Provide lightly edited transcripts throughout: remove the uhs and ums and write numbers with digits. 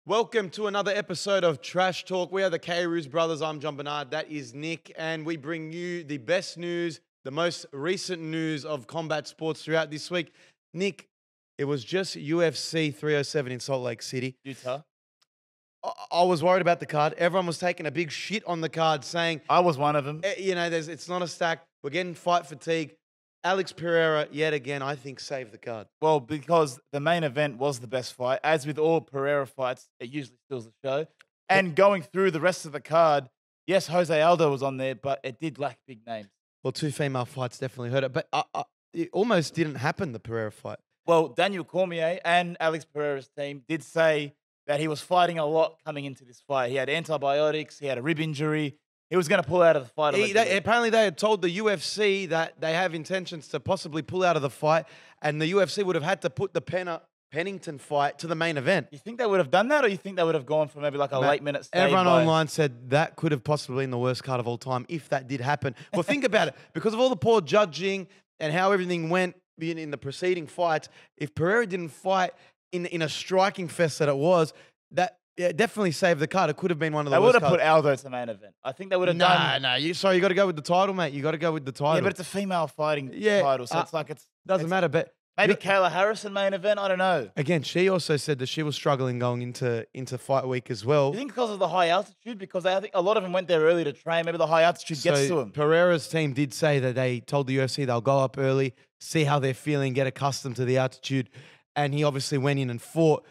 Welcome to another episode of Trash Talk. We are the K-Roos brothers. I'm Jon-Bernard. That is Nick. And we bring you the best news, the most recent news of combat sports throughout this week. Nick, it was just UFC 307 in Salt Lake City. Utah. I was worried about the card. Everyone was taking a big shit on the card saying, I was one of them. it's not a stack. We're getting fight fatigue. Alex Pereira, yet again, I think, saved the card. Well, because the main event was the best fight. As with all Pereira fights, it usually steals the show. And going through the rest of the card, yes, Jose Aldo was on there, but it did lack big names. Well, two female fights definitely hurt it. But it almost didn't happen, the Pereira fight. Well, Daniel Cormier and Alex Pereira's team did say that he was fighting a lot coming into this fight. He had antibiotics, he had a rib injury. He was going to pull out of the fight. Apparently, they had told the UFC that they have intentions to possibly pull out of the fight, and the UFC would have had to put the Pennington fight to the main event. You think they would have done that, or you think they would have gone for maybe like a late minute stage? Everyone online said that could have possibly been the worst card of all time if that did happen. Well, think about it. Because of all the poor judging and how everything went in the preceding fights, if Pereira didn't fight in a striking fest that it was, that definitely saved the card. It could have been one of the worst cards. They would have put Aldo to the main event. I think they would have done... No, you got to go with the title, mate. You got to go with the title. Yeah, but it's a female fighting title, so doesn't matter, but... Maybe Kayla Harrison main event, I don't know. Again, she also said that she was struggling going into fight week as well. You think because of the high altitude? Because I think a lot of them went there early to train. Maybe the high altitude gets to them. Pereira's team did say that they told the UFC they'll go up early, see how they're feeling, get accustomed to the altitude, and he obviously went in and fought.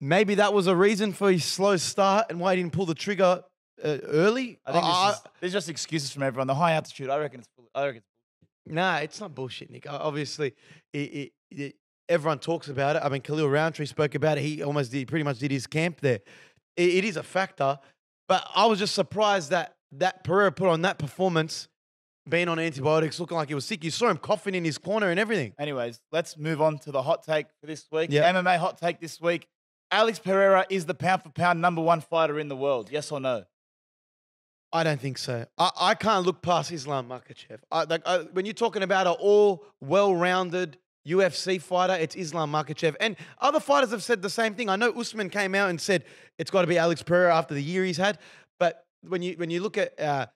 Maybe that was a reason for his slow start and why he didn't pull the trigger early. I think there's just excuses from everyone. The high altitude, I reckon it's Nah, it's not bullshit, Nick. Obviously, everyone talks about it. I mean, Khalil Rountree spoke about it. He pretty much did his camp there. It is a factor, but I was just surprised that Pereira put on that performance, being on antibiotics, looking like he was sick. You saw him coughing in his corner and everything. Anyways, let's move on to the hot take for this week. Yep. MMA hot take this week. Alex Pereira is the pound-for-pound #1 fighter in the world. Yes or no? I don't think so. I can't look past Islam Makhachev. When you're talking about an all well-rounded UFC fighter, it's Islam Makhachev. And other fighters have said the same thing. I know Usman came out and said it's got to be Alex Pereira after the year he's had. But when you look at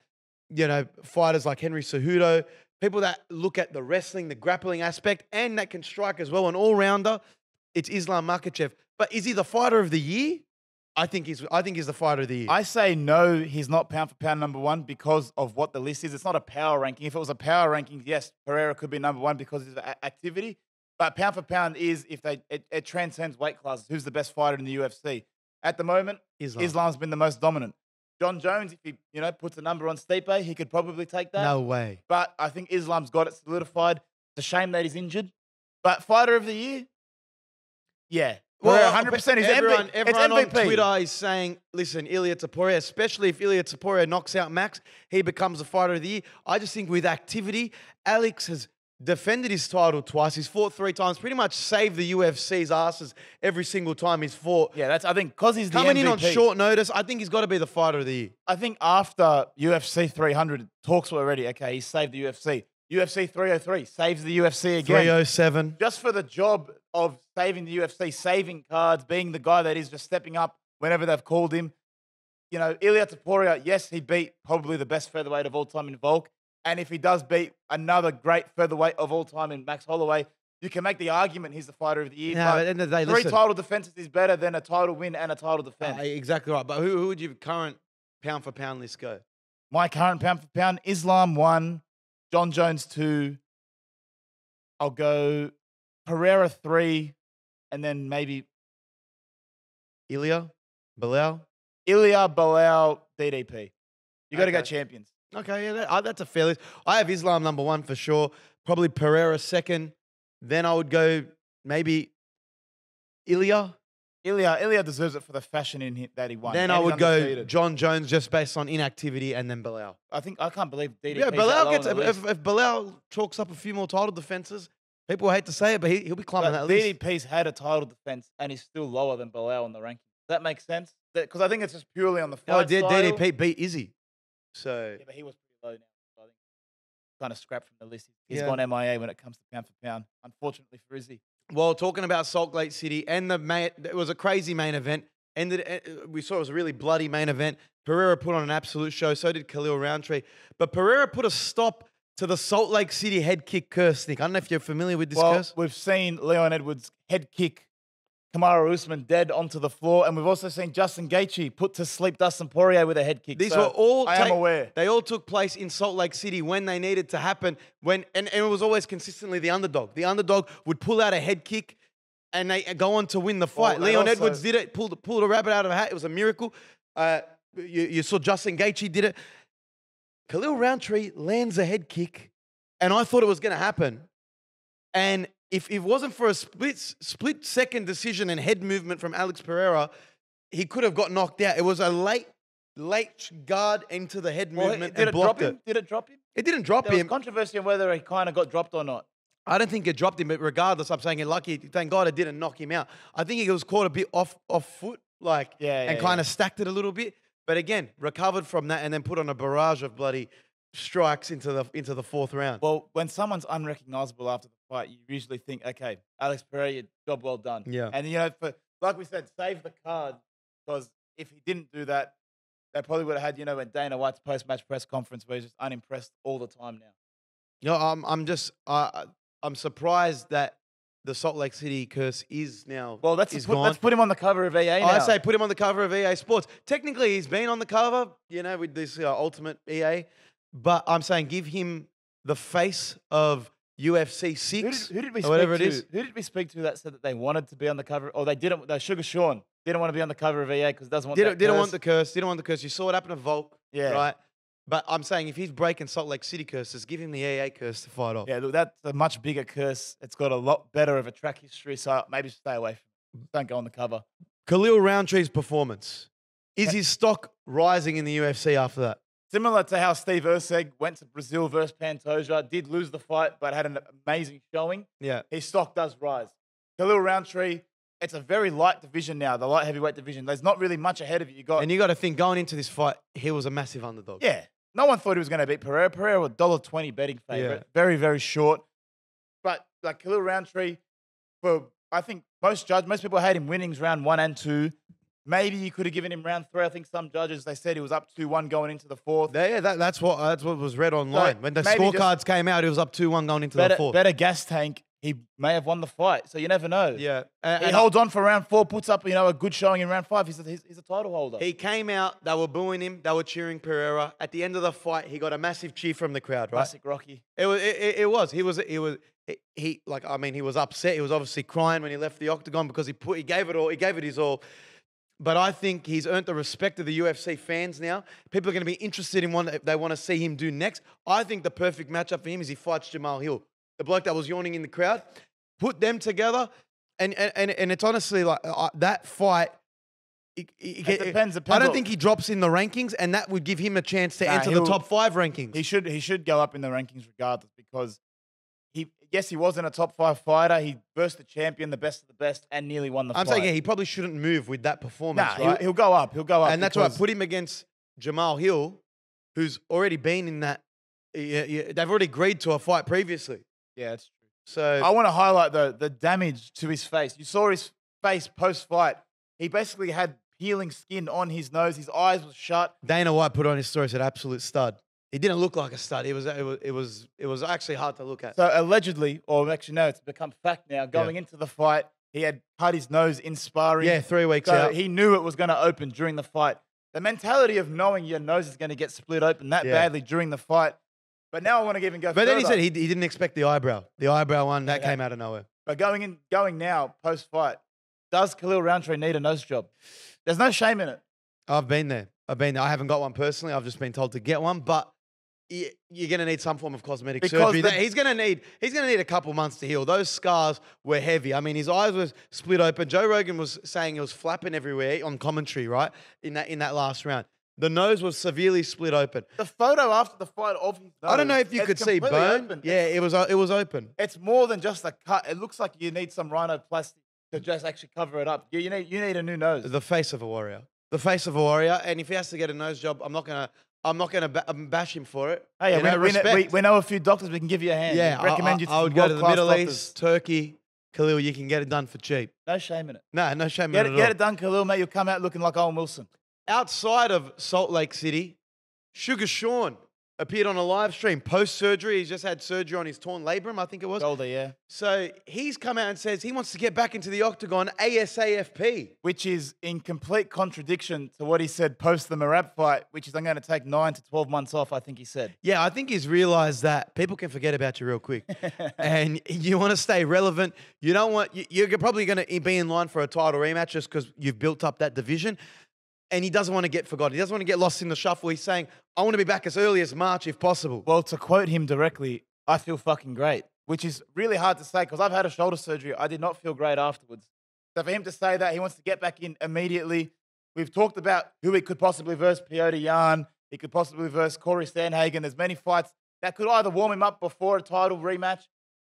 fighters like Henry Cejudo, people that look at the wrestling, the grappling aspect, and that can strike as well, an all-rounder, it's Islam Makhachev. But is he the fighter of the year? I think he's the fighter of the year. I say no, he's not pound-for-pound #1 because of what the list is. It's not a power ranking. If it was a power ranking, yes, Pereira could be #1 because of his activity. But pound-for-pound is if it transcends weight classes. Who's the best fighter in the UFC? At the moment, Islam's been the most dominant. John Jones, if he puts a number on Stipe, he could probably take that. No way. But I think Islam's got it solidified. It's a shame that he's injured. But fighter of the year, yeah. Well, 100% is everyone on MVP. Twitter is saying, listen, Ilia Topuria, especially if Ilia Topuria knocks out Max, he becomes the fighter of the year. I just think with activity, Alex has defended his title twice. He's fought 3 times, pretty much saved the UFC's asses every single time he's fought. Yeah, I think because he's coming the in MVP, on short notice, I think he's got to be the fighter of the year. I think after UFC 300, talks were already, okay, he saved the UFC. UFC 303 saves the UFC again. 307. Just for the job of saving the UFC, saving cards, being the guy that is just stepping up whenever they've called him. Ilia Topuria, yes, he beat probably the best featherweight of all time in Volk. And if he does beat another great featherweight of all time in Max Holloway, you can make the argument he's the fighter of the year. No, but at the end of the day, 3 title defenses is better than a title win and a title defense. Exactly right. But who would your current pound-for-pound list go? My current pound-for-pound, Islam 1, John Jones 2. I'll go Pereira 3, and then maybe Ilia, Bilal, DDP. You got to go champions. Okay, yeah, that's a fair list. I have Islam #1 for sure. Probably Pereira second. Then I would go maybe Ilia. Ilia deserves it for the fashion that he won. Then I would go Jon Jones just based on inactivity, and then Bilal. I can't believe DDP. Yeah, Bilal gets if Bilal chalks up a few more title defenses. People hate to say it, but he'll be climbing that list. DDP's had a title defense, and he's still lower than Bilal on the rankings. Does that make sense? Because I think it's just purely on the fight style. DDP beat Izzy. So yeah, but he was pretty low now. So I think kind of scrapped from the list. He's gone MIA when it comes to pound for pound. Unfortunately for Izzy. Well, talking about Salt Lake City and it was a crazy main event. We saw it was a really bloody main event. Pereira put on an absolute show. So did Khalil Rountree. But Pereira put a stop to the Salt Lake City head kick curse, Nick. I don't know if you're familiar with this curse. We've seen Leon Edwards head kick Kamaru Usman dead onto the floor, and we've also seen Justin Gaethje put to sleep Dustin Poirier with a head kick. These were all. I am aware. They all took place in Salt Lake City when they needed to happen. And it was always consistently the underdog. The underdog would pull out a head kick, and they go on to win the fight. Well, Leon Edwards did it. Pulled a rabbit out of a hat. It was a miracle. You saw Justin Gaethje did it. Khalil Rountree lands a head kick, and I thought it was going to happen. And if it wasn't for a split second decision and head movement from Alex Pereira, he could have got knocked out. It was a late guard into the head movement and blocked it. Did it drop him? It didn't drop him. There was controversy on whether he kind of got dropped or not. I don't think it dropped him, but regardless, I'm saying it lucky. Thank God it didn't knock him out. I think he was caught a bit off foot, and kind of stacked it a little bit. But again, recovered from that and then put on a barrage of bloody strikes into the fourth round. Well, when someone's unrecognizable after the fight, you usually think, okay, Alex Pereira, job well done. Yeah. And like we said, save the card, because if he didn't do that, they probably would have had, when Dana White's post-match press conference where he's just unimpressed all the time now. I'm surprised that the Salt Lake City curse is now. Well, let's put him on the cover of EA now. I say put him on the cover of EA Sports. Technically, he's been on the cover, with this Ultimate EA. But I'm saying give him the face of UFC 6 who did we or whatever it is. Who did we speak to that said that they wanted to be on the cover? Or they didn't. Sugar Sean didn't want to be on the cover of EA because doesn't want Didn't want the curse. Didn't want the curse. You saw what happened to Volk, yeah. right? But I'm saying if he's breaking Salt Lake City curses, give him the EA curse to fight off. Yeah, look, that's a much bigger curse. It's got a lot better of a track history, so maybe stay away from it. Don't go on the cover. Khalil Rountree's performance. Is his stock rising in the UFC after that? Similar to how Steve Erceg went to Brazil versus Pantoja, did lose the fight, but had an amazing showing. Yeah. His stock does rise. Khalil Rountree, it's a very light division now, the light heavyweight division. There's not really much ahead of you. And you got to think, going into this fight, he was a massive underdog. Yeah. No one thought he was going to beat Pereira. Pereira was $1.20 betting favorite. Yeah. Very, very short. But like Khalil Rountree, I think most people had him winnings round 1 and 2. Maybe you could have given him round 3. I think some judges, they said he was up 2-1 going into the 4th. Yeah, that's what was read online. So when the scorecards came out, it was up 2-1 going into the 4th. Better gas tank. He may have won the fight, so you never know. Yeah. He holds on for round 4, puts up a good showing in round 5. He's a title holder. He came out, they were booing him, they were cheering Pereira. At the end of the fight, he got a massive cheer from the crowd, right? Classic Rocky. He was upset. He was obviously crying when he left the octagon because he gave it his all. But I think he's earned the respect of the UFC fans now. People are going to be interested in what they want to see him do next. I think the perfect matchup for him is he fights Jamal Hill, the bloke that was yawning in the crowd. Put them together, and it's honestly like that fight. It depends. I don't think he drops in the rankings, and that would give him a chance to enter the top 5 rankings. He should go up in the rankings regardless, because he wasn't a top 5 fighter. He versed the champion, the best of the best, and nearly won the fight. I'm saying, he probably shouldn't move with that performance, right? He'll go up. And that's why I put him against Jamal Hill, who's already been in that. They've already agreed to a fight previously. Yeah, it's true. So I want to highlight the damage to his face. You saw his face post-fight. He basically had peeling skin on his nose. His eyes were shut. Dana White put on his story, said absolute stud. He didn't look like a stud. It was actually hard to look at. So allegedly, or actually no, it's become fact now. Going into the fight, he had cut his nose in sparring. Yeah, 3 weeks so out. He knew it was going to open during the fight. The mentality of knowing your nose is going to get split open that badly during the fight. But now I want to even go further. But then he said he didn't expect the eyebrow. The eyebrow one, that came out of nowhere. But going now, post-fight, does Khalil Rountree need a nose job? There's no shame in it. I've been there. I haven't got one personally. I've just been told to get one. But you're going to need some form of cosmetic surgery. He's going to need a couple months to heal. Those scars were heavy. I mean, his eyes were split open. Joe Rogan was saying it was flapping everywhere on commentary, right? In that last round. The nose was severely split open. The photo after the fight of his nose, I don't know if you could see bone. Open. Yeah, it was open. It's more than just a cut. It looks like you need some rhinoplasty to just actually cover it up. You need a new nose. The face of a warrior. The face of a warrior. And if he has to get a nose job, I'm not gonna bash him for it. Hey, we know a few doctors we can give you a hand. Yeah, recommend you to I would go to the Middle East, Turkey, Khalil, you can get it done for cheap. No shame in it. No shame in it at all. Get it done, Khalil, mate. You'll come out looking like Owen Wilson. Outside of Salt Lake City, Sugar Sean appeared on a live stream post-surgery. He's just had surgery on his torn labrum, I think it was. Shoulder, yeah. So he's come out and says he wants to get back into the octagon ASAFP. Which is in complete contradiction to what he said post the Merab fight, which is I'm going to take 9 to 12 months off, I think he said. Yeah, I think he's realized that people can forget about you real quick. And you want to stay relevant. You don't want, you're probably going to be in line for a title rematch just because you've built up that division. And he doesn't want to get forgotten. He doesn't want to get lost in the shuffle. He's saying, I want to be back as early as March if possible. Well, to quote him directly, I feel fucking great, which is really hard to say because I've had a shoulder surgery. I did not feel great afterwards. So for him to say that he wants to get back in immediately, we've talked about who he could possibly verse, Petr Yan. He could possibly verse Corey Sandhagen. There's many fights that could either warm him up before a title rematch.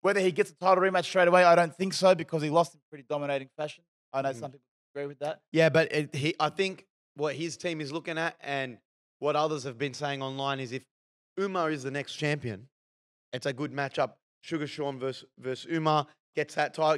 Whether he gets a title rematch straight away, I don't think so because he lost in pretty dominating fashion. I know some people agree with that. Yeah, but I think what his team is looking at and what others have been saying online is if Umar is the next champion, it's a good matchup. Sugar Sean versus Umar gets that title,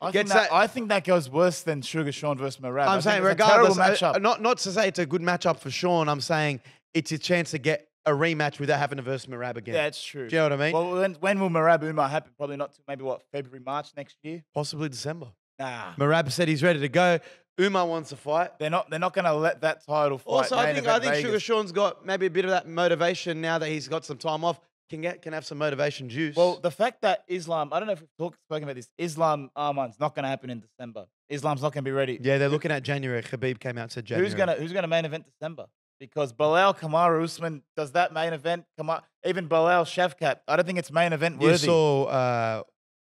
I think that goes worse than Sugar Sean versus Merab. I'm saying regardless, not to say it's a good matchup for Sean. I'm saying it's a chance to get a rematch without having to verse Merab again. That's true. Do you know what I mean? Well, when will Merab Umar happen? Probably not till maybe February, March next year. Possibly December. Nah. Merab said he's ready to go. Umar wants to fight. They're not going to let that title fight. Also, I think Sugar Sean's got maybe a bit of that motivation now that he's got some time off. Can have some motivation juice. Well, the fact that Islam, I don't know if we've spoken about this. Islam Arman's not going to happen in December. Islam's not going to be ready. Yeah, they're looking at January. Khabib came out and said January. Who's gonna main event December? Because Bilal, Kamaru Usman, does that main event come up? Even Bilal, Shavkat, I don't think it's main event worthy. You saw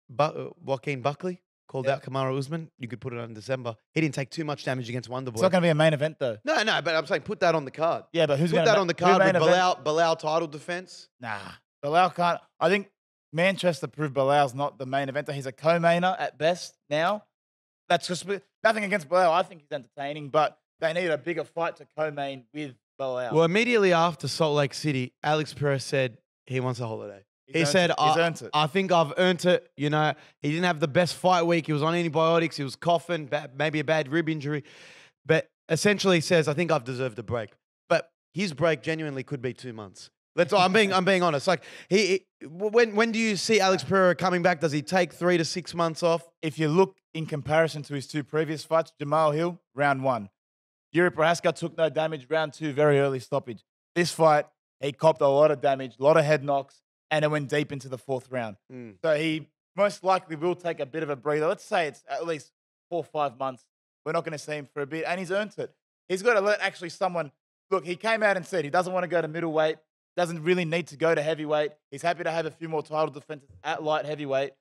Joaquin Buckley called out Kamaru Usman. You could put it on in December. He didn't take too much damage against Wonderboy. It's not going to be a main event, though. No, but I'm saying put that on the card. Yeah, but who's going to put that on the card with Bilal title defense? Nah, Bilal can't. I think Manchester proved Bilal's not the main eventer. He's a co-mainer at best now. That's just nothing against Bilal. I think he's entertaining, but they need a bigger fight to co-main with Bilal. Well, immediately after Salt Lake City, Alex Pereira said he wants a holiday. He said, he's earned it. I think I've earned it. You know, he didn't have the best fight week. He was on antibiotics. He was coughing, maybe a bad rib injury. But essentially he says, I think I've deserved a break. But his break genuinely could be 2 months. I'm being honest. Like when do you see Alex Pereira coming back? Does he take 3 to 6 months off? If you look in comparison to his two previous fights, Jamal Hill, round 1. Yuri Prohaska took no damage, round 2, very early stoppage. This fight, he copped a lot of damage, a lot of head knocks, and it went deep into the 4th round. So he most likely will take a bit of a breather. Let's say it's at least 4 or 5 months. We're not going to see him for a bit, and he's earned it. He's got to let actually someone look. He came out and said he doesn't want to go to middleweight, doesn't really need to go to heavyweight. He's happy to have a few more title defenses at light heavyweight,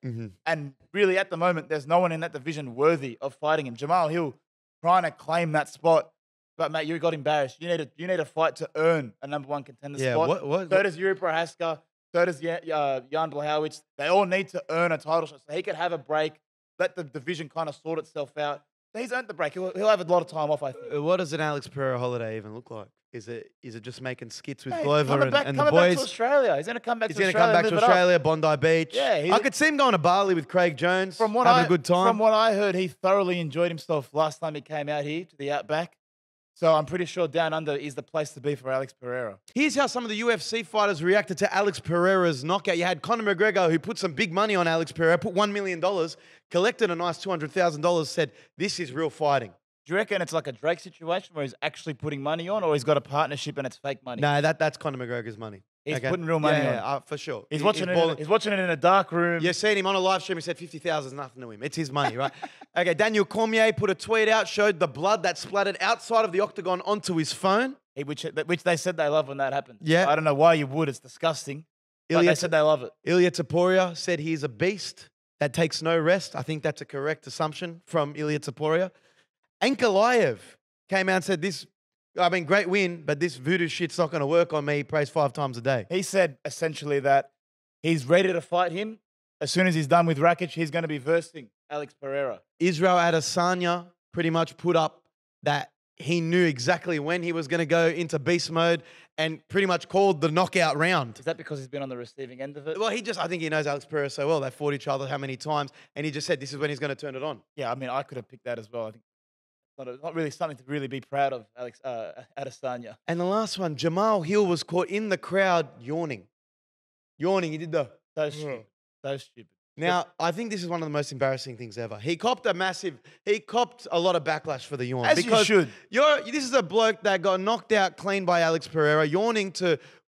and really at the moment, there's no one in that division worthy of fighting him. Jamal Hill trying to claim that spot. But, mate, you got embarrassed. You need a fight to earn a number 1 contender spot. So does Yuri Prohaska. So does Jan Blachowicz. They all need to earn a title shot. So he could have a break, let the division kind of sort itself out. So he's earned the break. He'll have a lot of time off, I think. What does an Alex Pereira holiday even look like? Is it just making skits with Glover and the boys? Coming back to Australia. He's going to come back to Australia. He's going to come back to Australia, Bondi Beach. Yeah, I could see him going to Bali with Craig Jones, having a good time. From what I heard, he thoroughly enjoyed himself last time he came out here to the Outback. So I'm pretty sure Down Under is the place to be for Alex Pereira. Here's how some of the UFC fighters reacted to Alex Pereira's knockout. You had Conor McGregor, who put some big money on Alex Pereira, put $1 million, collected a nice $200,000, said, this is real fighting. Do you reckon it's like a Drake situation where he's actually putting money on, or he's got a partnership and it's fake money? No, that's Conor McGregor's money. He's putting real money on. Yeah, for sure. He's watching it in a dark room. You've seen him on a live stream. He said 50,000 is nothing to him. It's his money, right? Okay, Daniel Cormier put a tweet out, showed the blood that splattered outside of the octagon onto his phone. Which they said they love when that happens. Yeah. I don't know why you would. It's disgusting. But they said they love it. Ilia Topuria said he's a beast that takes no rest. I think that's a correct assumption from Ilia Topuria. Ankalaev came out and said great win, but this voodoo shit's not going to work on me. He prays 5 times a day. He said essentially that he's ready to fight him. As soon as he's done with Rakic, he's going to be versing Alex Pereira. Israel Adesanya pretty much put up that he knew exactly when he was going to go into beast mode and pretty much called the knockout round. Is that because he's been on the receiving end of it? Well, I think he knows Alex Pereira so well. They fought each other how many times, and he just said this is when he's going to turn it on. Yeah, I mean, I could have picked that as well. I think not really something to really be proud of, Alex Adesanya. And the last one, Jamal Hill was caught in the crowd yawning. He did the... So stupid. So stupid. Now, I think this is one of the most embarrassing things ever. He copped a lot of backlash for the yawn. As you should. This is a bloke that got knocked out clean by Alex Pereira, yawning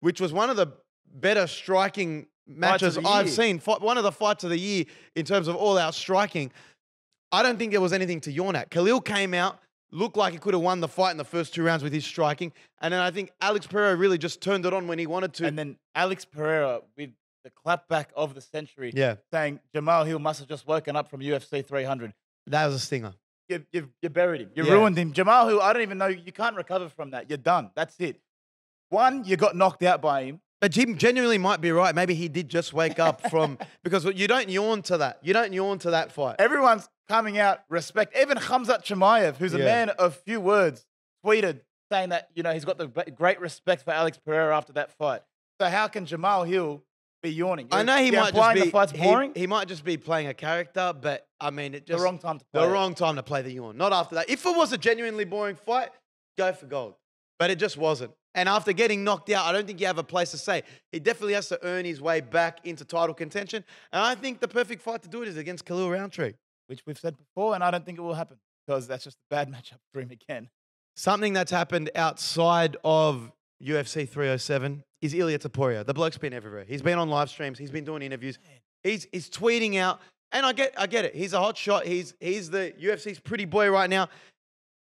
which was one of the better striking matches I've seen. One of the fights of the year in terms of all-out striking. I don't think there was anything to yawn at. Khalil came out, looked like he could have won the fight in the first 2 rounds with his striking. And then I think Alex Pereira really just turned it on when he wanted to. And then Alex Pereira with the clapback of the century, saying Jamal Hill must have just woken up from UFC 300. That was a stinger. You buried him. You ruined him. Jamal Hill, I don't even know. You can't recover from that. You're done. That's it. One, you got knocked out by him. But Jim genuinely might be right. Maybe he did just wake up from... Because you don't yawn to that. You don't yawn to that fight. Everyone's coming out, respect. Even Khamzat Chimaev, who's a man of few words, tweeted saying that, he's got the great respect for Alex Pereira after that fight. So how can Jamal Hill be yawning? I know he might just be... The fight's boring. He might just be playing a character, but I mean... The wrong time to play. The wrong time to play the yawn. Not after that. If it was a genuinely boring fight, go for gold. But it just wasn't. And after getting knocked out, I don't think you have a place to say. He definitely has to earn his way back into title contention. And I think the perfect fight to do it is against Khalil Rountree. Which we've said before, and I don't think it will happen because that's just a bad matchup for him again. Something that's happened outside of UFC 307 is Ilia Topuria. The bloke's been everywhere. He's been on live streams. He's been doing interviews. He's tweeting out. And I get it. He's a hot shot. He's the UFC's pretty boy right now.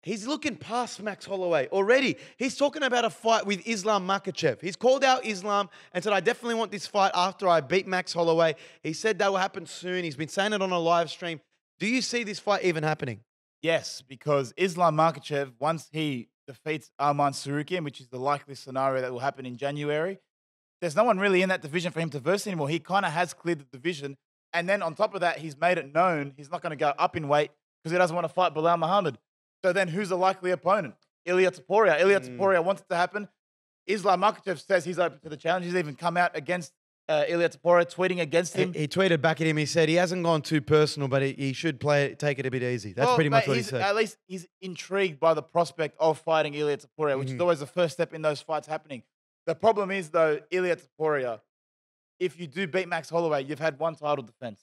He's looking past Max Holloway already. He's talking about a fight with Islam Makhachev. He's called out Islam and said, I definitely want this fight after I beat Max Holloway. He said that will happen soon. He's been saying it on a live stream. Do you see this fight even happening? Yes, because Islam Makhachev, once he defeats Arman Tsarukyan, which is the likely scenario that will happen in January, there's no one really in that division for him to verse anymore. He kind of has cleared the division. And then on top of that, he's made it known he's not going to go up in weight because he doesn't want to fight Bilal Muhammad. So then who's the likely opponent? Ilia Topuria. Topuria wants it to happen. Islam Makhachev says he's open to the challenge. He's even come out against Ilia Topuria, tweeting against him. He tweeted back at him. He said he hasn't gone too personal, but he should take it a bit easy. That's pretty much what he said. At least he's intrigued by the prospect of fighting Ilia Topuria, which is always the first step in those fights happening. The problem is, though, Ilia Topuria, if you do beat Max Holloway, you've had one title defense.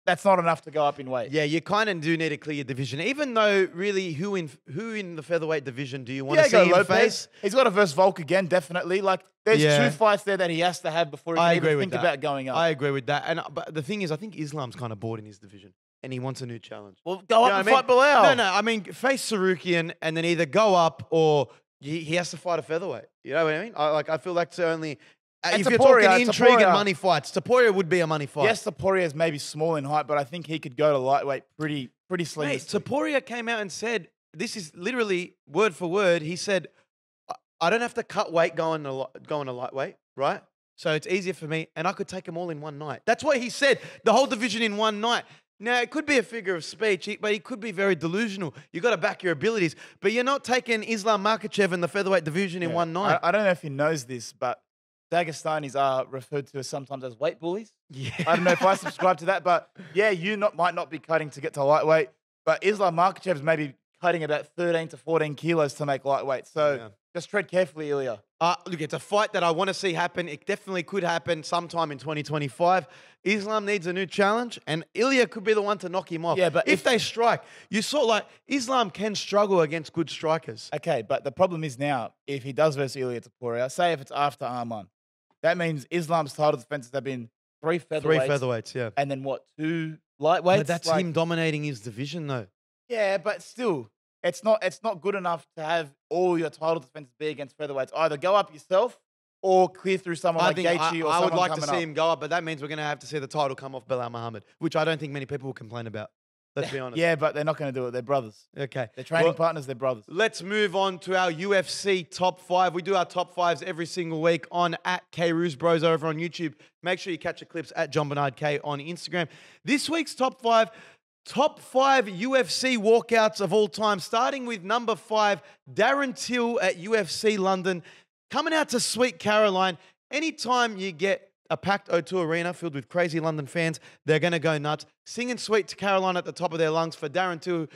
That's not enough to go up in weight. Yeah, you kind of do need to clear your division. Even though, really, who in the featherweight division do you want to see him face? He's got to verse Volk again, definitely. Like, there's 2 fights there that he has to have before he can even think about going up. I agree with that. But the thing is, I think Islam's kind of bored in his division, and he wants a new challenge. Well, go up and fight Bilal. No. I mean, face Tsarukyan, and then either go up or he has to fight a featherweight. You know what I mean? I feel like it's only... if you're talking intrigue and money fights, Topuria would be a money fight. Yes, Topuria is maybe small in height, but I think he could go to lightweight pretty sleek. Mate, Topuria came out and said, this is literally word for word, he said, I don't have to cut weight going to lightweight, right? So it's easier for me, and I could take them all in one night. That's what he said, the whole division in one night. Now, it could be a figure of speech, but he could be very delusional. You've got to back your abilities. But you're not taking Islam Makhachev in the featherweight division in one night. I don't know if he knows this, but Dagestanis are referred to sometimes as weight bullies. Yeah. I don't know if I subscribe to that, but yeah, might not be cutting to get to lightweight, but Islam Makhachev's maybe cutting about 13 to 14 kilos to make lightweight. So just tread carefully, Ilia. Look, it's a fight that I want to see happen. It definitely could happen sometime in 2025. Islam needs a new challenge, and Ilia could be the one to knock him off. Yeah, but if they strike, you saw Islam can struggle against good strikers. Okay, but the problem is now, if he does versus Ilia Topuria, say if it's after Arman, that means Islam's title defenses have been 3 featherweights. 3 featherweights, yeah. And then what, 2 lightweights? But that's him dominating his division, though. Yeah, but still, it's not good enough to have all your title defenses be against featherweights. Either go up yourself or clear through someone like Gaethje or someone coming up. I would like to see him go up, but that means we're going to have to see the title come off Bilal Muhammad, which I don't think many people will complain about. Let's be honest. Yeah, but they're not going to do it. They're brothers. Okay. They're training partners. They're brothers. Let's move on to our UFC top 5. We do our top 5s every single week on @KRoosBros over on YouTube. Make sure you catch the clips at Jon-Bernard K on Instagram. This week's top 5, Top 5 UFC walkouts of all time, starting with number 5, Darren Till at UFC London. Coming out to Sweet Caroline. Anytime you get a packed O2 arena filled with crazy London fans, they're going to go nuts. Singing Sweet to Caroline at the top of their lungs for Darren Till,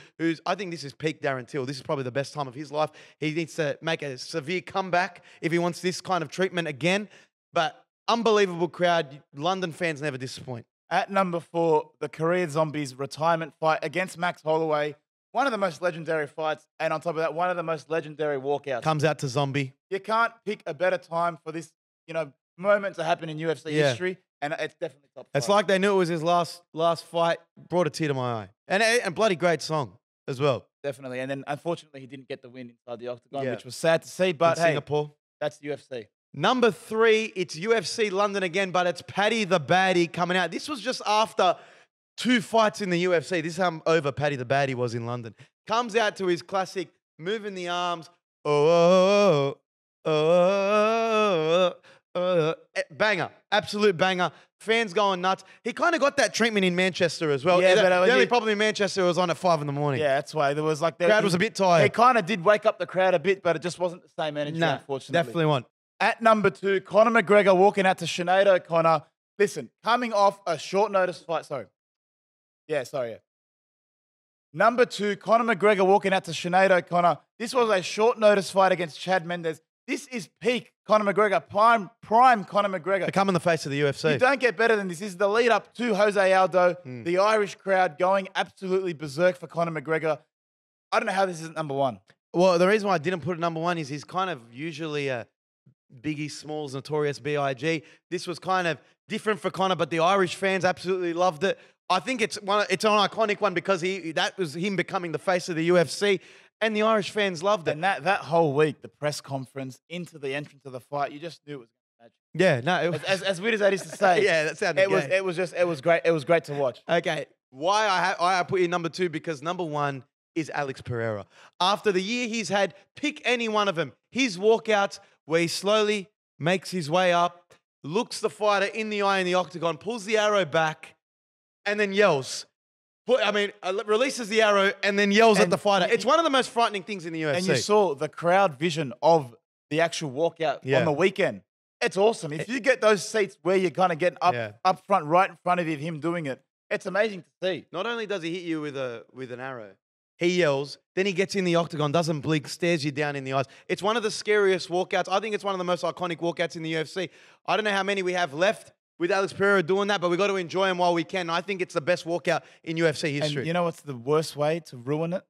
I think this is peak Darren Till. This is probably the best time of his life. He needs to make a severe comeback if he wants this kind of treatment again. But unbelievable crowd. London fans never disappoint. At number 4, the Korea Zombies retirement fight against Max Holloway. One of the most legendary fights, and on top of that, one of the most legendary walkouts. Comes out to Zombie. You can't pick a better time for this, moment to happen in UFC history, and it's definitely top 5. It's like they knew it was his last fight. Brought a tear to my eye. And bloody great song as well. Definitely. And then, unfortunately, he didn't get the win inside the octagon, which was sad to see. But in Singapore. That's UFC. Number 3, it's UFC London again, but it's Paddy the Baddie coming out. This was just after 2 fights in the UFC. This is how over Paddy the Baddie was in London. Comes out to his classic, moving the arms. Banger. Absolute banger. Fans going nuts. He kind of got that treatment in Manchester as well. Yeah, the only problem in Manchester was on at 5 in the morning. Yeah, that's why. There was like... Crowd was a bit tired. He kind of did wake up the crowd a bit, but it just wasn't the same energy, unfortunately. Definitely won't. At number 2, Conor McGregor walking out to Sinead O'Connor. Listen, coming off a short notice fight. Number 2, Conor McGregor walking out to Sinead O'Connor. This was a short notice fight against Chad Mendes. This is peak Conor McGregor, prime Conor McGregor. Becoming the face of the UFC. You don't get better than this. This is the lead up to Jose Aldo, the Irish crowd going absolutely berserk for Conor McGregor. I don't know how this isn't number 1. Well, the reason why I didn't put it number 1 is he's kind of usually a Biggie Smalls, Notorious B.I.G. This was kind of different for Conor, but the Irish fans absolutely loved it. I think it's an iconic one because that was him becoming the face of the UFC, and the Irish fans loved it. And that whole week, the press conference into the entrance of the fight, you just knew it was magic. Yeah, no, it was, as weird as that is to say. Yeah, that sounded gay. It was great. It was great to watch. Okay, why I put you number 2 because number 1 is Alex Pereira. After the year he's had, pick any one of them. His walkouts where he slowly makes his way up, looks the fighter in the eye in the octagon, pulls the arrow back, and then yells. Releases the arrow and then yells at the fighter. It's one of the most frightening things in the UFC. And you saw the crowd vision of the actual walkout on the weekend. It's awesome. If you get those seats where you're kind of getting up front, right in front of you, him doing it, it's amazing to see. Not only does he hit you with an arrow, he yells, then he gets in the octagon, doesn't blink, stares you down in the eyes. It's one of the scariest walkouts. I think it's one of the most iconic walkouts in the UFC. I don't know how many we have left with Alex Pereira doing that, but we've got to enjoy him while we can. I think it's the best walkout in UFC history. And you know what's the worst way to ruin it?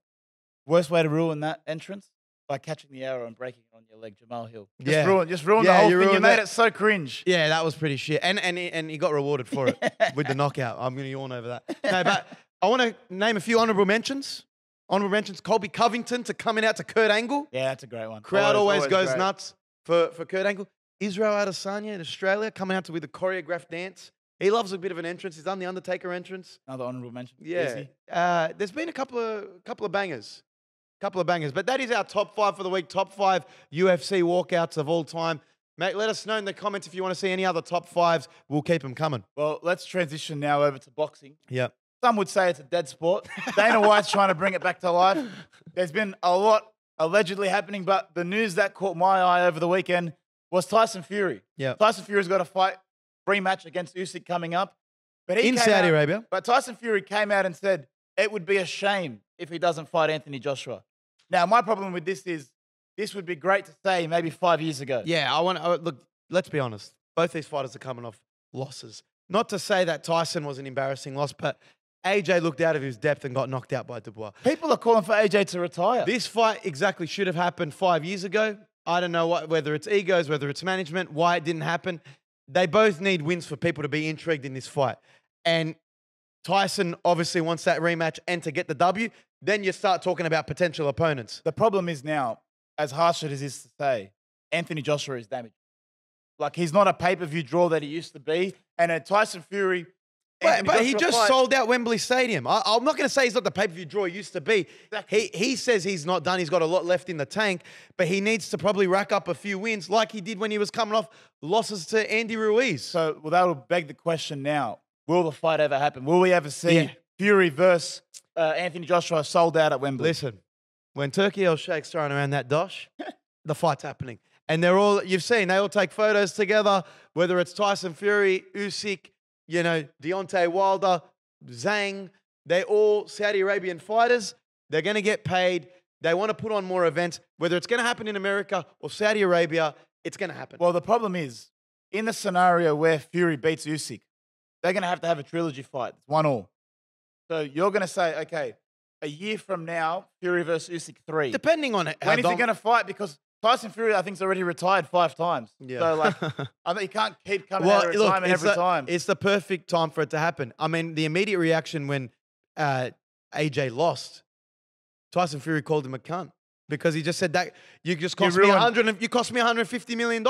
Worst way to ruin that entrance? By catching the arrow and breaking it on your leg, Jamal Hill. Just ruin the whole thing. You made it so cringe. Yeah, that was pretty shit. And he got rewarded for it with the knockout. I'm going to yawn over that. No, but I want to name a few honourable mentions. Honourable mentions, Colby Covington coming out to Kurt Angle. Yeah, that's a great one. Crowd always goes nuts for Kurt Angle. Israel Adesanya in Australia coming out with a choreographed dance. He loves a bit of an entrance. He's done the Undertaker entrance. Another honourable mention. Yeah. There's been a couple of bangers. But that is our top 5 for the week. Top 5 UFC walkouts of all time. Mate, let us know in the comments if you want to see any other top 5s. We'll keep them coming. Well, let's transition now over to boxing. Yep. Some would say it's a dead sport. Dana White's trying to bring it back to life. There's been a lot allegedly happening, but the news that caught my eye over the weekend was Tyson Fury. Yeah. Tyson Fury's got a fight rematch against Usyk coming up. But in Saudi Arabia. But Tyson Fury came out and said it would be a shame if he doesn't fight Anthony Joshua. Now, my problem with this is this would be great to say maybe 5 years ago. Yeah, look, let's be honest. Both these fighters are coming off losses. Not to say that Tyson was an embarrassing loss, but AJ looked out of his depth and got knocked out by Dubois. People are calling for AJ to retire. This fight exactly should have happened 5 years ago. I don't know whether it's egos, whether it's management, why it didn't happen. They both need wins for people to be intrigued in this fight. And Tyson obviously wants that rematch and to get the W. Then you start talking about potential opponents. The problem is now, as harsh as it is to say, Anthony Joshua is damaged. Like, he's not a pay-per-view draw that he used to be. And Tyson Fury... But he just sold out Wembley Stadium. I'm not going to say he's not the pay-per-view draw he used to be. Exactly. He says he's not done. He's got a lot left in the tank, but he needs to probably rack up a few wins like he did when he was coming off losses to Andy Ruiz. So, that will beg the question now. Will the fight ever happen? Will we ever see Fury versus Anthony Joshua sold out at Wembley. Listen, when Turkey El Sheikh's throwing around that dosh, the fight's happening. And they're all, you've seen, they all take photos together, whether it's Tyson Fury, Usyk, Deontay Wilder, Zhang. They're all Saudi Arabian fighters. They're going to get paid. They want to put on more events. Whether it's going to happen in America or Saudi Arabia, it's going to happen. Well, the problem is, in the scenario where Fury beats Usyk, they're going to have a trilogy fight. It's 1-1. So you're going to say, okay, a year from now, Fury versus Usyk 3. Depending on it. When is he going to fight? Because Tyson Fury, I think, is already retired 5 times. Yeah. So, I think he can't keep coming out of retirement every time. It's the perfect time for it to happen. I mean, the immediate reaction when AJ lost, Tyson Fury called him a cunt because he just said that you cost me $150 million.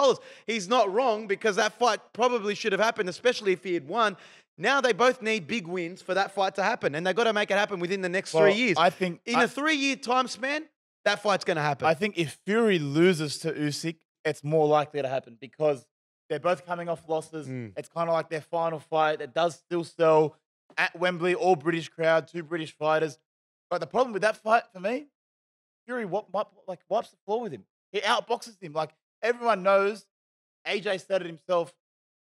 He's not wrong because that fight probably should have happened, especially if he had won. Now they both need big wins for that fight to happen, and they've got to make it happen within the next 3 years. I think in a 3-year time span, that fight's going to happen. I think if Fury loses to Usyk, it's more likely to happen because they're both coming off losses. It's kind of like their final fight. It does still sell at Wembley, all British crowd, 2 British fighters. But the problem with that fight for me, Fury wipes the floor with him. He outboxes him. Like everyone knows, AJ started himself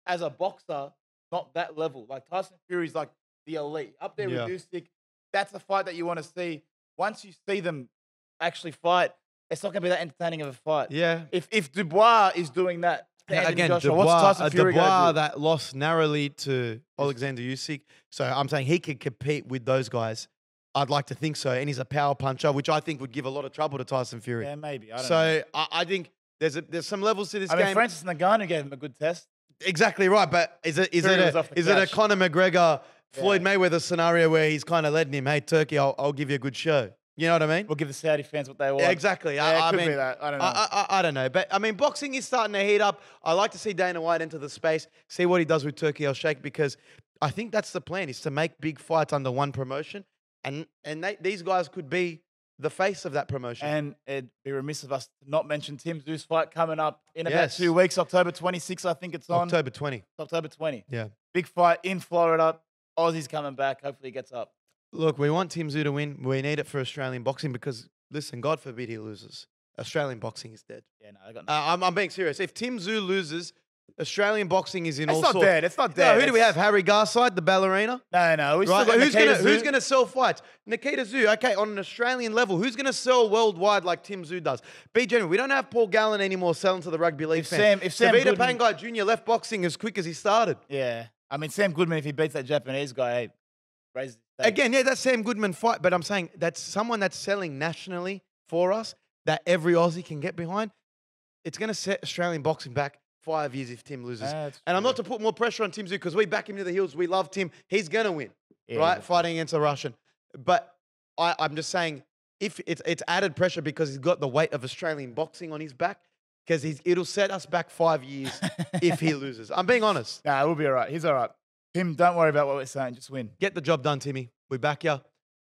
as a boxer, not that level. Like Tyson Fury's like the elite. Up there with Usyk, that's the fight that you want to see. Once you see them actually fight, it's not going to be that entertaining of a fight. Yeah. If Dubois is doing that, again, Joshua, what's Tyson Fury Dubois that lost narrowly to Alexander Usyk. So I'm saying he could compete with those guys. I'd like to think so. And he's a power puncher, which I think would give a lot of trouble to Tyson Fury. Yeah, maybe. I don't know. I think there's some levels to this game. I mean, Francis Ngannou gave him a good test. Exactly right. But is it a Conor McGregor, Floyd Mayweather scenario where he's kind of letting him, hey, Turkey, I'll give you a good show. You know what I mean? We'll give the Saudi fans what they want. Yeah, exactly. Yeah, it could be that. I don't know. I don't know. But, I mean, boxing is starting to heat up. I like to see Dana White enter the space, see what he does with Turkey El Sheikh, because I think that's the plan, is to make big fights under one promotion. And these guys could be the face of that promotion. And it'd be remiss of us to not mention Tim Tszyu's fight coming up in about 2 weeks, October 26th, I think it's on. October 20. October 20. Yeah. Big fight in Florida. Aussie's coming back. Hopefully he gets up. Look, we want Tim Tszyu to win. We need it for Australian boxing because, listen, God forbid he loses. Australian boxing is dead. Yeah, no, I got no. I'm being serious. If Tim Tszyu loses, Australian boxing is in all sorts. It's not dead. It's not dead. No, who do we have? Harry Garside, the ballerina? No. Right? Who's gonna sell fights? Nikita Tszyu. Okay, on an Australian level, who's gonna sell worldwide like Tim Tszyu does? Be genuine. We don't have Paul Gallen anymore selling to the rugby league fans. If Sam Davida Goodman, Pangai Jr. left boxing as quick as he started. Yeah, I mean Sam Goodman, if he beats that Japanese guy, hey, raises the stakes. Again, yeah, that's Sam Goodman fight. But I'm saying that's someone that's selling nationally for us that every Aussie can get behind. It's gonna set Australian boxing back 5 years if Tim loses. And I'm not to put more pressure on Tim Tszyu because we back him to the hills. We love Tim. He's going to win, right? Fighting against a Russian. But I'm just saying if it's added pressure because he's got the weight of Australian boxing on his back because it'll set us back 5 years if he loses. I'm being honest. Nah, we'll be all right. He's all right. Tim, don't worry about what we're saying. Just win. Get the job done, Timmy. We back you.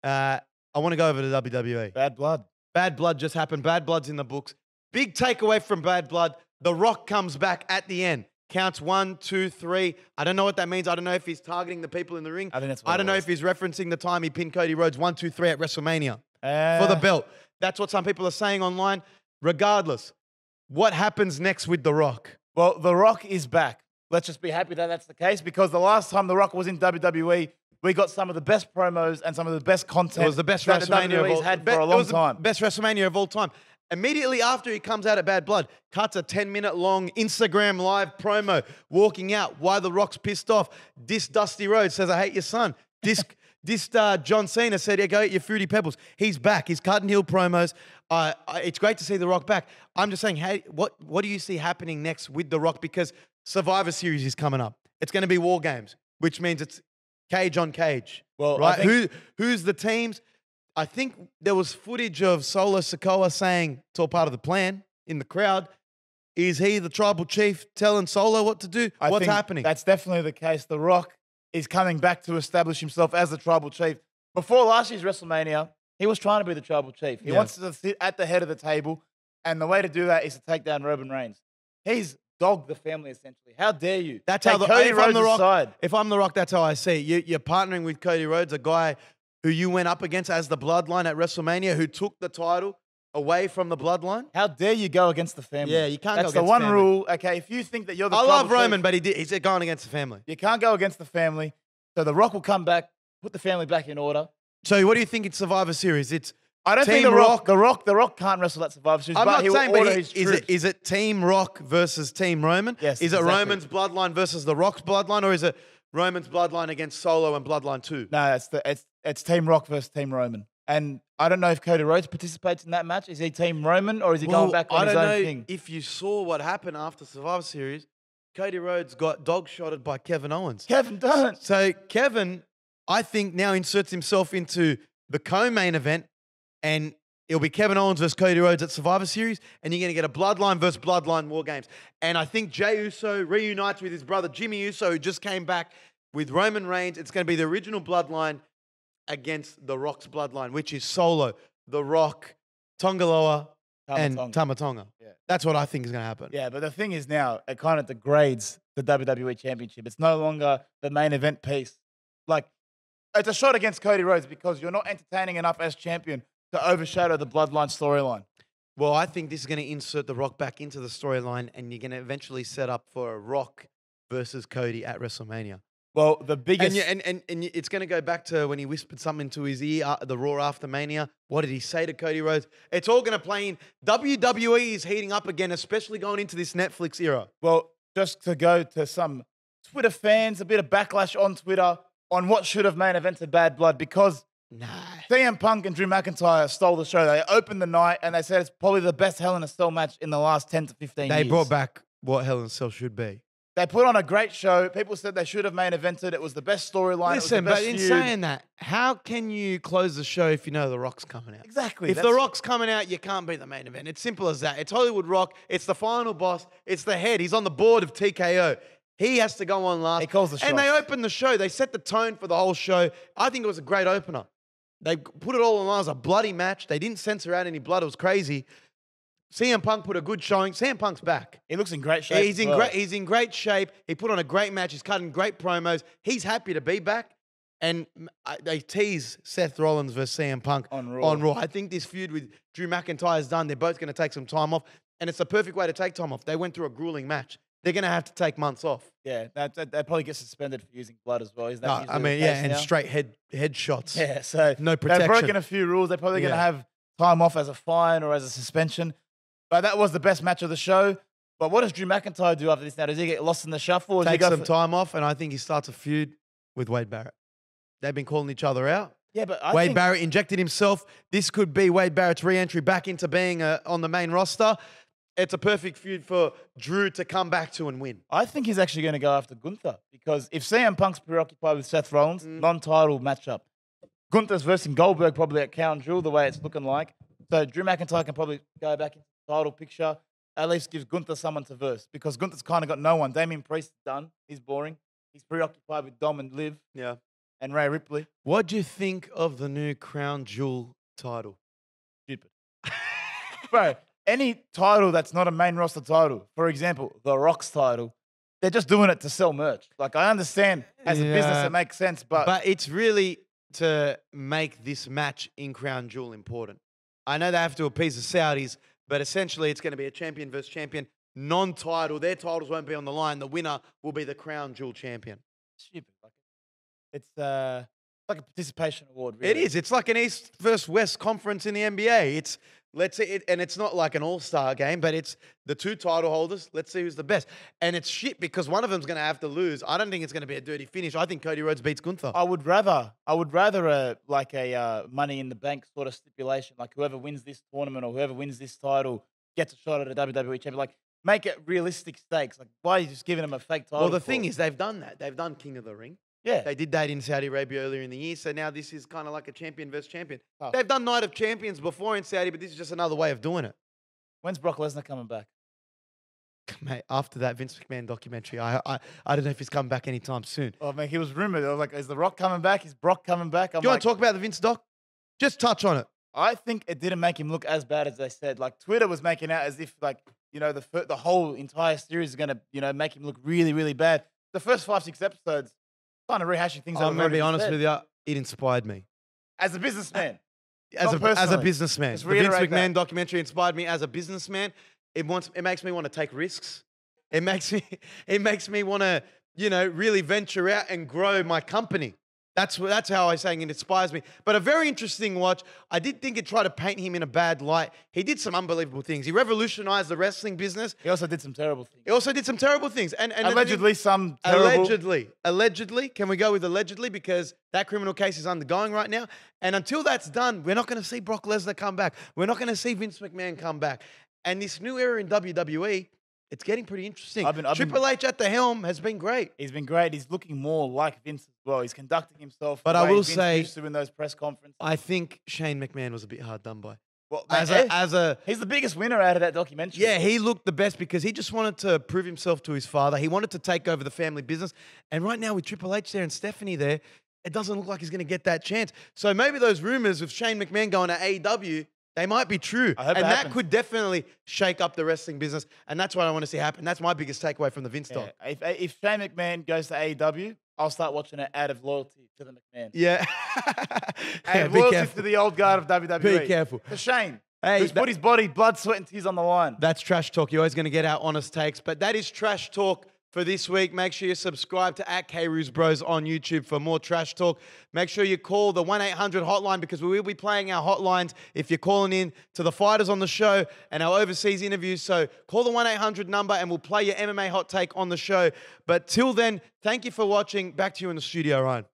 I want to go over to WWE. Bad Blood. Bad Blood just happened. Bad Blood's in the books. Big takeaway from Bad Blood. The Rock comes back at the end. Counts 1, 2, 3. I don't know what that means. I don't know if he's targeting the people in the ring. I think that's what I don't know if he's referencing the time he pinned Cody Rhodes 1, 2, 3 at WrestleMania for the belt. That's what some people are saying online. Regardless, what happens next with The Rock? Well, The Rock is back. Let's just be happy that that's the case because the last time The Rock was in WWE, we got some of the best promos and some of the best content. It was the best WrestleMania WWE's had for a long time. Best WrestleMania of all time. Immediately after he comes out at Bad Blood, cuts a 10-minute long Instagram live promo, walking out. Why The Rock's pissed off. This Dusty Rhodes says, I hate your son. This John Cena said, yeah, go eat your Fruity Pebbles. He's back. He's cutting heel promos. It's great to see The Rock back. I'm just saying, hey, what do you see happening next with The Rock? Because Survivor Series is coming up. It's going to be War Games, which means it's cage on cage. Well, right? Who's the teams? I think there was footage of Solo Sikoa saying it's all part of the plan in the crowd. Is he the tribal chief telling Solo what to do? What's happening? That's definitely the case. The Rock is coming back to establish himself as the tribal chief. Before last year's WrestleMania, he was trying to be the tribal chief. He wants to sit at the head of the table, and the way to do that is to take down Roman Reigns. He's dog the family essentially. How dare you? That's Take how Cody if Rhodes I'm the Rock. aside. If I'm the Rock, that's how I see it. You're partnering with Cody Rhodes, a guy who you went up against as the Bloodline at WrestleMania, who took the title away from the Bloodline. How dare you go against the family? Yeah, you can't go That's the against one family. rule. Okay, if you think that you're the I love tribal chief, Roman, but he's going against the family. you can't go against the family. So the Rock will come back, put the family back in order. So what do you think in Survivor Series? It's I don't think Team the Rock can't wrestle that Survivor Series, I'm but not he will saying, order but his is troops. it Team Rock versus Team Roman? Yes, Is it exactly. Roman's bloodline versus the Rock's bloodline, or is it Roman's bloodline against Solo and Bloodline 2? No, it's Team Rock versus Team Roman. And I don't know if Cody Rhodes participates in that match. Is he Team Roman or is he going back on his own thing? If you saw what happened after Survivor Series, Cody Rhodes got dog-shotted by Kevin Owens. Kevin, don't. So Kevin, I think, now inserts himself into the co-main event, and it'll be Kevin Owens versus Cody Rhodes at Survivor Series, and you're going to get a Bloodline versus Bloodline War Games. And I think Jey Uso reunites with his brother Jimmy Uso, who just came back with Roman Reigns. It's going to be the original Bloodline against The Rock's Bloodline, which is Solo, The Rock, Tongaloa, and Tama Tonga. Yeah. That's what I think is going to happen. Yeah, but the thing is now, it kind of degrades the WWE Championship. It's no longer the main event piece. Like, it's a shot against Cody Rhodes because you're not entertaining enough as champion to overshadow the Bloodline storyline. Well, I think this is going to insert The Rock back into the storyline, and you're going to eventually set up for a Rock versus Cody at WrestleMania. Well, the biggest... And it's going to go back to when he whispered something into his ear, the Raw after Mania. What did he say to Cody Rhodes? It's all going to play in. WWE is heating up again, especially going into this Netflix era. Well, just to go to some Twitter fans, a bit of backlash on Twitter on what should have main evented Bad Blood because CM Punk and Drew McIntyre stole the show. They opened the night and they said it's probably the best Hell in a Cell match in the last 10 to 15 years. They brought back what Hell in a Cell should be. They put on a great show. People said they should have main evented. It was the best storyline. Listen, it was but the in best feud. saying that, how can you close the show if you know The Rock's coming out? Exactly. If The Rock's coming out, you can't be the main event. It's simple as that. It's Hollywood Rock. It's the final boss. It's the head. He's on the board of TKO. He has to go on last. He calls the shots. And they opened the show. They set the tone for the whole show. I think it was a great opener. They put it all on. It was a bloody match. They didn't censor out any blood. It was crazy. CM Punk put a good showing. CM Punk's back. He looks in great shape. He's in great shape. He put on a great match. He's cutting great promos. He's happy to be back. And they tease Seth Rollins versus CM Punk on Raw. I think this feud with Drew McIntyre is done. They're both going to take some time off. And it's the perfect way to take time off. They went through a grueling match. They're going to have to take months off. Yeah, they probably get suspended for using blood as well. Is that No, usually I mean, the yeah, case and now? straight head shots. Yeah, so No protection. they've broken a few rules. They're probably going to have time off as a fine or as a suspension. But that was the best match of the show. But what does Drew McIntyre do after this now? Does he get lost in the shuffle? Or does he Take go some time off, and I think he starts a feud with Wade Barrett. They've been calling each other out. Yeah, but Wade Barrett injected himself. This could be Wade Barrett's re-entry back into being on the main roster. It's a perfect feud for Drew to come back to and win. I think he's actually going to go after Gunther because if CM Punk's preoccupied with Seth Rollins, non-title matchup, Gunther's versus Goldberg probably at Crown Jewel the way it's looking like. So Drew McIntyre can probably go back into the title picture. At least gives Gunther someone to verse because Gunther's kind of got no one. Damian Priest is done. He's boring. He's preoccupied with Dom and Liv. Yeah. And Rhea Ripley. What do you think of the new Crown Jewel title? Stupid. Bro, any title that's not a main roster title, for example, The Rock's title, they're just doing it to sell merch. Like, I understand as a business it makes sense, but it's really to make this match in Crown Jewel important. I know they have to appease the Saudis, but essentially it's going to be a champion versus champion, non-title. Their titles won't be on the line. The winner will be the Crown Jewel champion. stupid. Like, it's like a participation award. Really. It is. It's like an East versus West conference in the NBA. It's and it's not like an all-star game, but it's the two title holders. Let's see who's the best. And it's shit because one of them's going to have to lose. I don't think it's going to be a dirty finish. I think Cody Rhodes beats Gunther. I would rather like a Money in the Bank sort of stipulation, like whoever wins this tournament or whoever wins this title gets a shot at a WWE champion. Like, make it realistic stakes. Like, why are you just giving them a fake title? Well, the thing is, they've done that. They've done King of the Ring. Yeah. They did that in Saudi Arabia earlier in the year. So now this is kind of like a champion versus champion. Oh. They've done Night of Champions before in Saudi, but this is just another way of doing it. When's Brock Lesnar coming back? Mate, after that Vince McMahon documentary, I don't know if he's coming back anytime soon. Oh, man, he was rumored. I was like, is The Rock coming back? Is Brock coming back? Do you want to talk about the Vince doc? Just touch on it. I think it didn't make him look as bad as they said. Like, Twitter was making out as if, like, the whole entire series is going to, make him look really, really bad. The first 5-6 episodes, kind of rehashing things. I'm going to be honest with you. It inspired me. As a businessman. As a businessman. Just The Vince reiterate McMahon that. documentary inspired me as a businessman. It makes me want to take risks. It makes me want to, really venture out and grow my company. That's how I was saying it inspires me. But a very interesting watch. I did think it tried to paint him in a bad light. He did some unbelievable things. He revolutionized the wrestling business. He also did some terrible things. And Allegedly, some terrible. Allegedly. Can we go with allegedly? Because that criminal case is undergoing right now. And until that's done, we're not going to see Brock Lesnar come back. We're not going to see Vince McMahon come back. And this new era in WWE, it's getting pretty interesting. Triple H at the helm has been great. He's been great. He's looking more like Vince as well. He's conducting himself. But I will say, used to in those press conferences. I think Shane McMahon was a bit hard done by. Well, he's the biggest winner out of that documentary. Yeah, he looked the best because he just wanted to prove himself to his father. He wanted to take over the family business. And right now with Triple H there and Stephanie there, it doesn't look like he's going to get that chance. So maybe those rumors of Shane McMahon going to AEW, they might be true. I hope and it that happens. could definitely shake up the wrestling business. And that's what I want to see happen. That's my biggest takeaway from the Vince doc. If Shane McMahon goes to AEW, I'll start watching it out of loyalty to the McMahon. Yeah. And be loyalty careful. to the old guard of WWE. Be careful. For Shane, Hey, who's put his body, blood, sweat, and tears on the line. That's trash talk. You're always going to get our honest takes. But that is trash talk for this week. Make sure you subscribe to @KRoosBros on YouTube for more trash talk. Make sure you call the 1-800 hotline because we will be playing our hotlines if you're calling in to the fighters on the show and our overseas interviews. So call the 1-800 number and we'll play your MMA hot take on the show. But till then, thank you for watching. Back to you in the studio, Ryan.